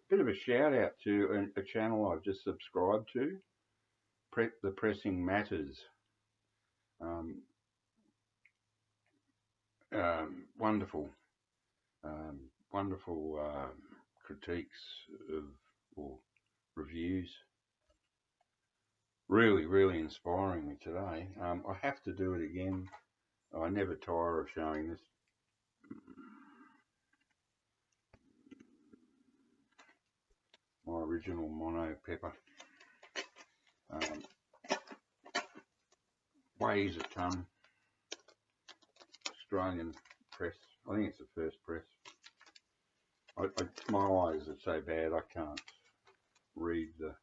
Bit of a shout out to a channel I've just subscribed to, the Pressing Matters. Um, Wonderful, wonderful critiques of or reviews. Really, really inspiring me today. I have to do it again. I never tire of showing this. My original mono pepper. Um, Weighs a ton. Australian press. I think it's the first press. My eyes are so bad I can't read the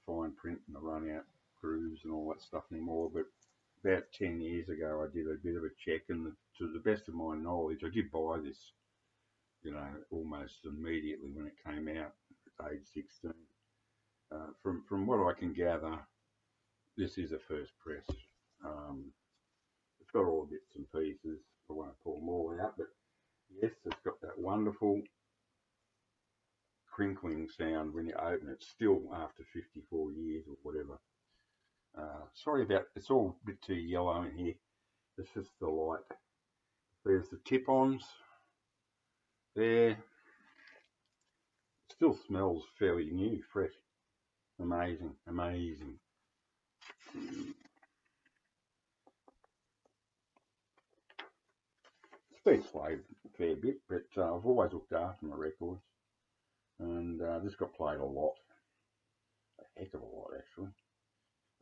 fine print and the run out grooves and all that stuff anymore. But about 10 years ago, I did a bit of a check, and to the best of my knowledge, I did buy this, almost immediately when it came out at age 16. From what I can gather, this is a first press. It's got all the bits and pieces. I won't pull them all out, but yes, it's got that wonderful crinkling sound when you open it, still after 54 years or whatever. Sorry about, it's all a bit too yellow in here. It's just the light. There's the tip-ons there. Still smells fairly new, fresh. Amazing, amazing. It's been played a fair bit, but I've always looked after my records. And this got played a lot. A heck of a lot, actually.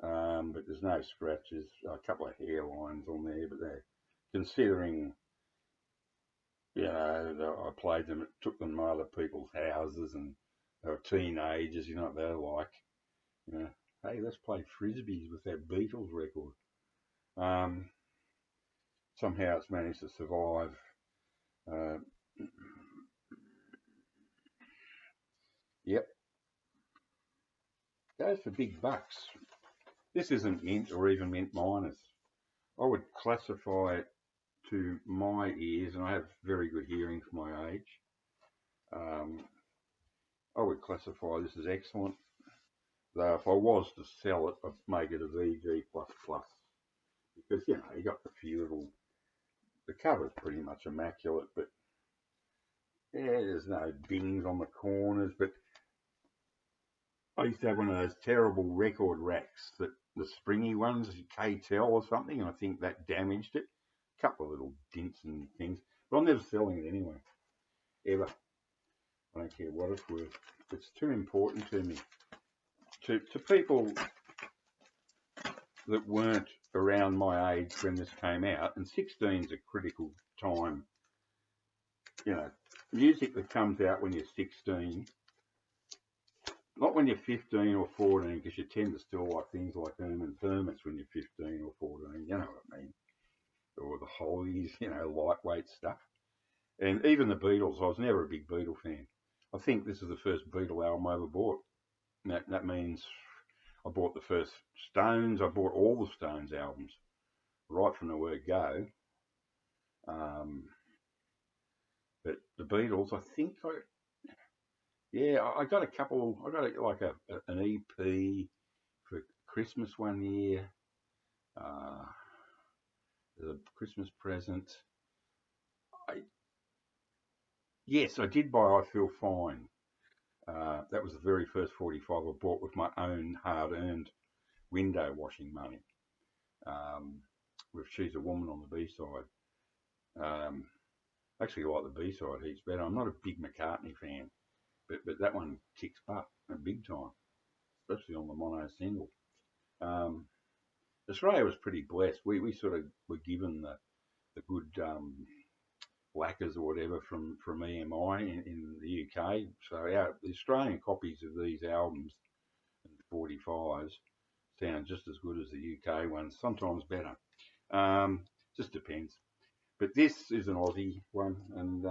But there's no scratches. A couple of hairlines on there, but they're considering, I played them, took them to other people's houses, and they were teenagers, you know what they're like. Hey, let's play frisbees with that Beatles record. Somehow it's managed to survive. Yep. Goes for big bucks. This isn't mint or even mint minus. I would classify it to my ears, and I have very good hearing for my age. I would classify this as excellent. Though if I was to sell it, I'd make it a VG++. Because, you got the few little, the cover's pretty much immaculate, but yeah, there's no dings on the corners. But I used to have one of those terrible record racks, that the springy ones, K-Tel or something, and I think that damaged it. A couple of little dints and things, but I'm never selling it anyway, ever. I don't care what it's worth. It's too important to me. To people that weren't around my age when this came out, and 16 is a critical time. Music that comes out when you're 16, not when you're 15 or 14, because you tend to still like things like Herman Hermits when you're 15 or 14, you know what I mean? Or the Hollies, lightweight stuff. And even the Beatles, I was never a big Beatle fan. I think this is the first Beatle album I ever bought. That means I bought the first Stones. I bought all the Stones albums, right from the word go. But the Beatles, I think I got a couple. I got like an EP for Christmas one year. As a Christmas present. Yes, I did buy I Feel Fine. That was the very first 45 I bought with my own hard-earned window washing money. With She's a Woman on the B-side. Actually like the B-side heaps better. I'm not a big McCartney fan, but that one kicks butt big time, especially on the mono single. Australia was pretty blessed. We sort of were given the good lacquers or whatever from EMI in the UK. So the Australian copies of these albums and 45s sound just as good as the UK ones, sometimes better. Just depends. But this is an Aussie one, and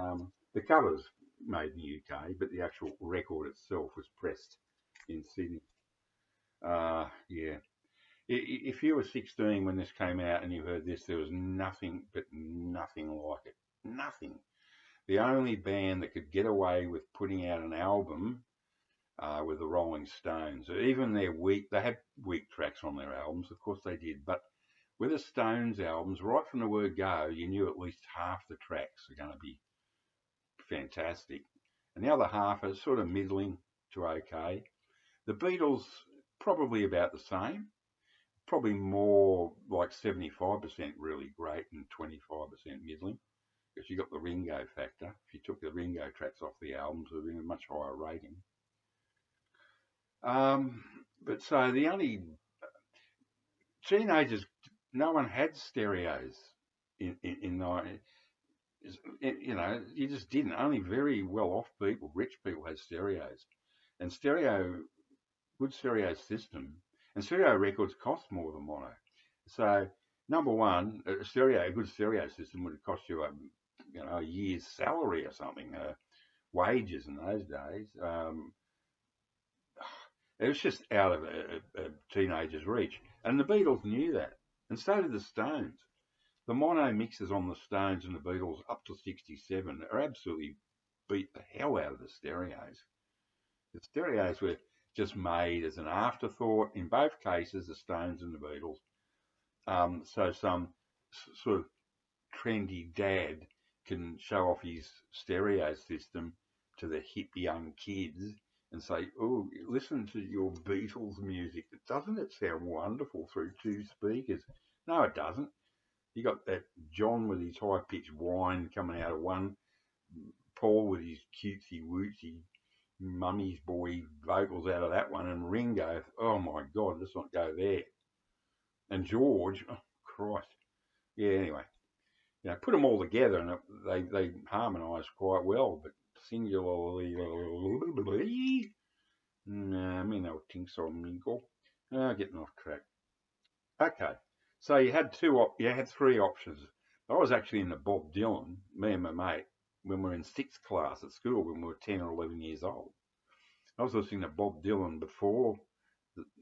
the cover's made in the UK, but the actual record itself was pressed in Sydney. Yeah. If you were 16 when this came out and you heard this, there was nothing like it. Nothing. the only band that could get away with putting out an album with the Rolling Stones. Even they had weak tracks on their albums, of course they did, but with the Stones albums, right from the word go, you knew at least half the tracks are going to be fantastic, and the other half are sort of middling to okay. The Beatles, probably about the same, probably more like 75% really great and 25% middling, because you got the Ringo factor. If you took the Ringo tracks off the albums, it would be a much higher rating. But so the only teenagers, no one had stereos in you know, you just didn't. Only very well-off people, rich people, had stereos, and good stereo system, and stereo records cost more than mono. So number one, a good stereo system would cost you a year's salary or something, wages in those days. It was just out of a teenager's reach, and the Beatles knew that, and so did the Stones. The mono mixes on the Stones and the Beatles up to 67 are absolutely beat the hell out of the stereos. The stereos were just made as an afterthought in both cases, the Stones and the Beatles. So some sort of trendy dad can show off his stereo system to the hip young kids and say, "Oh, listen to your Beatles music. Doesn't it sound wonderful through two speakers?" No, it doesn't. You got that John with his high-pitched whine coming out of one, Paul with his cutesy-wootsy mummy's boy vocals out of that one, and Ringo, oh my God, let's not go there. And George, oh Christ. Yeah, anyway. You know, put them all together and they harmonise quite well, but singularly, me no think so, Mingle. Getting off track. Okay, so you had three options. I was actually into Bob Dylan, me and my mate, when we were in sixth class at school when we were 10 or 11 years old. I was listening to Bob Dylan before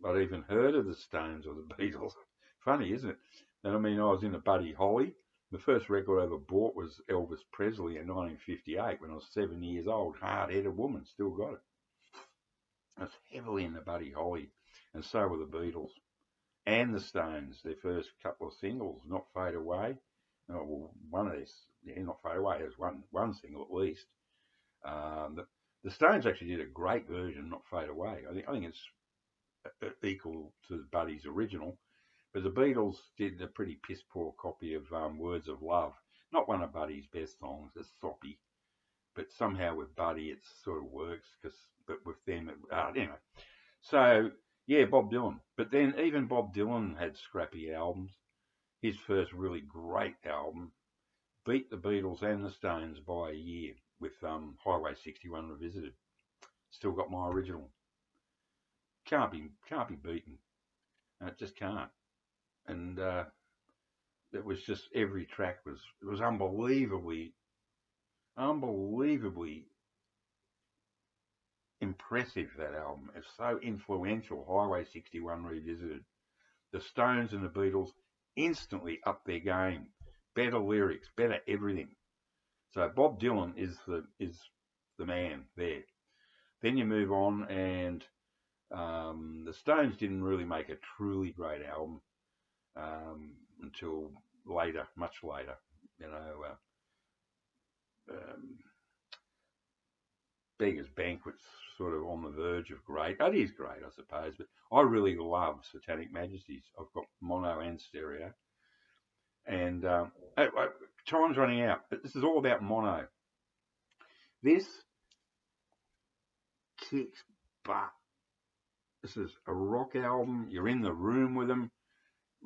I'd even heard of the Stones or the Beatles. Funny, isn't it? And I mean, I was into Buddy Holly. The first record I ever bought was Elvis Presley in 1958 when I was 7 years old. Hard-headed woman, still got it. I was heavily into Buddy Holly, and so were the Beatles and the Stones. Their first couple of singles, Not Fade Away. Oh, well, one of these, Not Fade Away. There's one single at least. The Stones actually did a great version, Not Fade Away. I think it's equal to Buddy's original. But the Beatles did a pretty piss-poor copy of Words of Love. Not one of Buddy's best songs. It's soppy. But somehow with Buddy it sort of works. But with them, anyway. So, yeah, Bob Dylan. But then even Bob Dylan had scrappy albums. His first really great album beat the Beatles and the Stones by a year with Highway 61 Revisited. Still got my original. Can't be beaten. It just can't. And it was just every track was unbelievably impressive. That album, it's so influential. Highway 61 Revisited. The Stones and the Beatles instantly upped their game. Better lyrics, better everything. So Bob Dylan is the man there. Then you move on, and the Stones didn't really make a truly great album until later, much later. You know, Beggar's Banquet's sort of on the verge of great. It is great, I suppose, but I really love Satanic Majesties. I've got mono and stereo. And time's running out, but this is all about mono. This kicks butt. This is a rock album. You're in the room with them.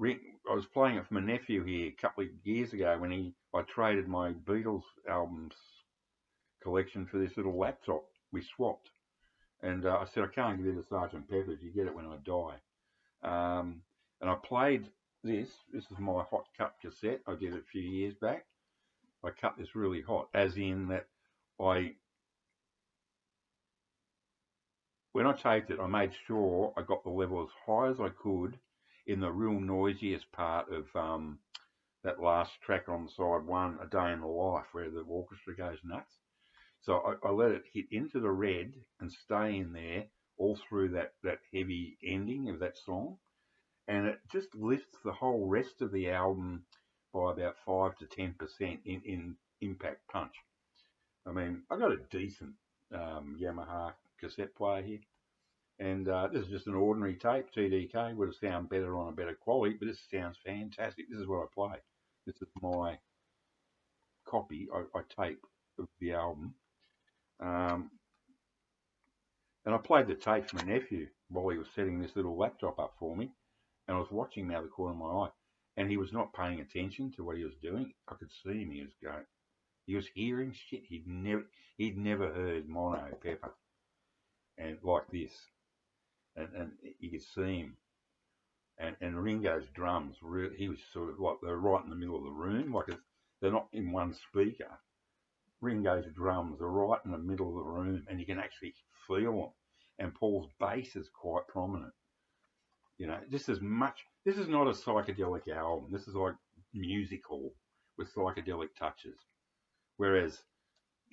I was playing it for my nephew here a couple of years ago when I traded my Beatles albums collection for this little laptop. We swapped. And I said, I can't give you the Sgt. Pepper's. You get it when I die. And I played this. This is my hot cut cassette. I did it a few years back. I cut this really hot, as in that when I taped it, I made sure I got the level as high as I could in the real noisiest part of that last track on side one, A Day in the Life, where the orchestra goes nuts. So I let it hit into the red and stay in there all through that heavy ending of that song. And it just lifts the whole rest of the album by about 5 to 10% in impact punch. I mean, I got a decent Yamaha cassette player here. And this is just an ordinary tape, TDK. Would have sounded better on a better quality, but this sounds fantastic. This is what I play. This is my copy I tape of the album. And I played the tape for my nephew while he was setting this little laptop up for me. And I was watching him out of the corner of my eye. And he was not paying attention to what he was doing. I could see him. He was hearing shit he'd never heard mono pepper and like this. And you could see him. And Ringo's drums, he was sort of like they're right in the middle of the room, like they're not in one speaker. Ringo's drums are right in the middle of the room, and you can actually feel them. And Paul's bass is quite prominent. You know, this is not a psychedelic album. This is like musical with psychedelic touches. Whereas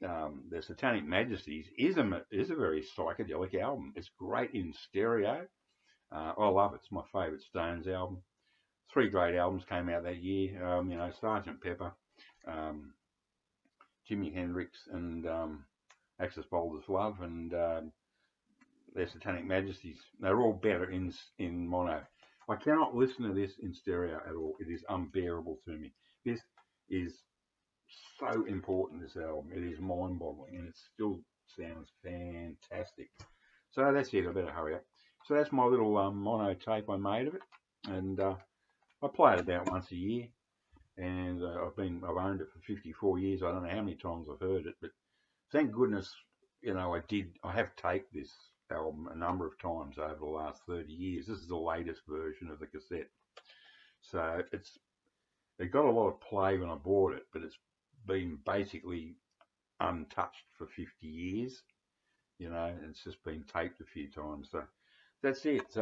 the Satanic Majesties is a very psychedelic album. It's great in stereo. I love it. It's my favourite Stones album. 3 great albums came out that year. You know, Sgt. Pepper, Jimi Hendrix, and Axis Boulder's Love, and their Satanic Majesties. They're all better in mono. I cannot listen to this in stereo at all. It is unbearable to me. This is so important, this album. It is mind-boggling, and it still sounds fantastic. So that's it. I better hurry up. So that's my little mono tape I made of it, and I play it about once a year, and I've owned it for 54 years. I don't know how many times I've heard it, but thank goodness, you know, I have taped this album a number of times over the last 30 years. This is the latest version of the cassette, so it got a lot of play when I bought it, but it's been basically untouched for 50 years. You know, it's just been taped a few times. So that's it.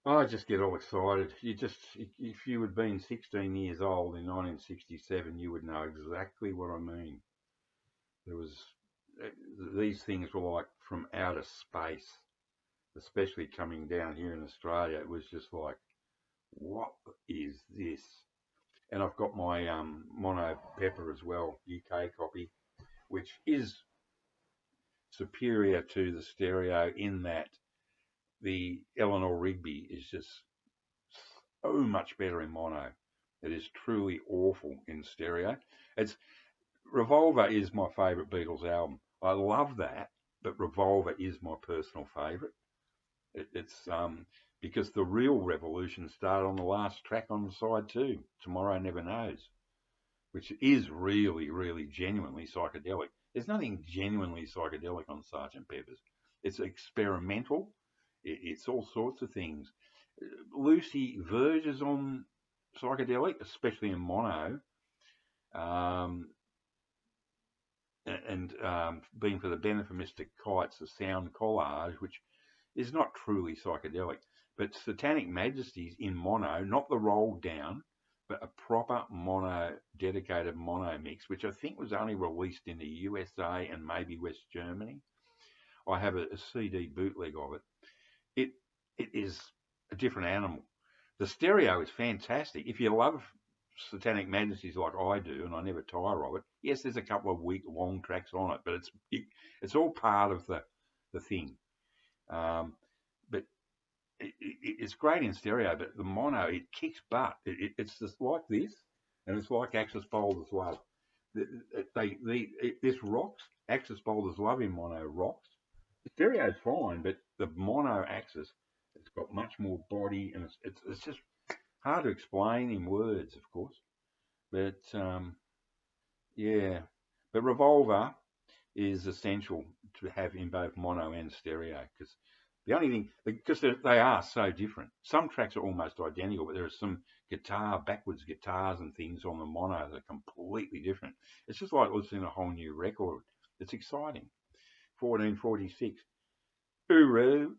I just get all excited. If you had been 16 years old in 1967, you would know exactly what I mean. These things were like from outer space, especially coming down here in Australia. It was just like, what is this? And I've got my mono pepper as well, UK copy, which is superior to the stereo in that the Eleanor Rigby is just so much better in mono. It is truly awful in stereo. Revolver is my favourite Beatles album. I love that, but Revolver is my personal favourite. It's because the real revolution started on the last track on side 2, Tomorrow Never Knows, which is really, really genuinely psychedelic. There's nothing genuinely psychedelic on Sgt. Pepper's. It's experimental. It's all sorts of things. Lucy verges on psychedelic, especially in mono, and being for the benefit of Mr. Kite's a sound collage, which is not truly psychedelic. But Satanic Majesties in mono, not the rolled down, but a proper dedicated mono mix, which I think was only released in the USA and maybe West Germany. I have a CD bootleg of it. It is a different animal. The stereo is fantastic. If you love Satanic Majesties like I do, and I never tire of it, yes, there's a couple of long tracks on it, but it's all part of the thing. But it's great in stereo, but the mono, it kicks butt. It's just like this, and it's like Axis Boulder's Love. This rocks. Axis Boulder's Love in mono rocks. The stereo's fine, but the mono Axis, it's got much more body, and it's just hard to explain in words, of course. But yeah, but Revolver is essential to have in both mono and stereo, because the only thing, because they are so different. Some tracks are almost identical, but there are some backwards guitars and things on the mono that are completely different. It's just like listening to a whole new record. It's exciting. 1446. Hooroo.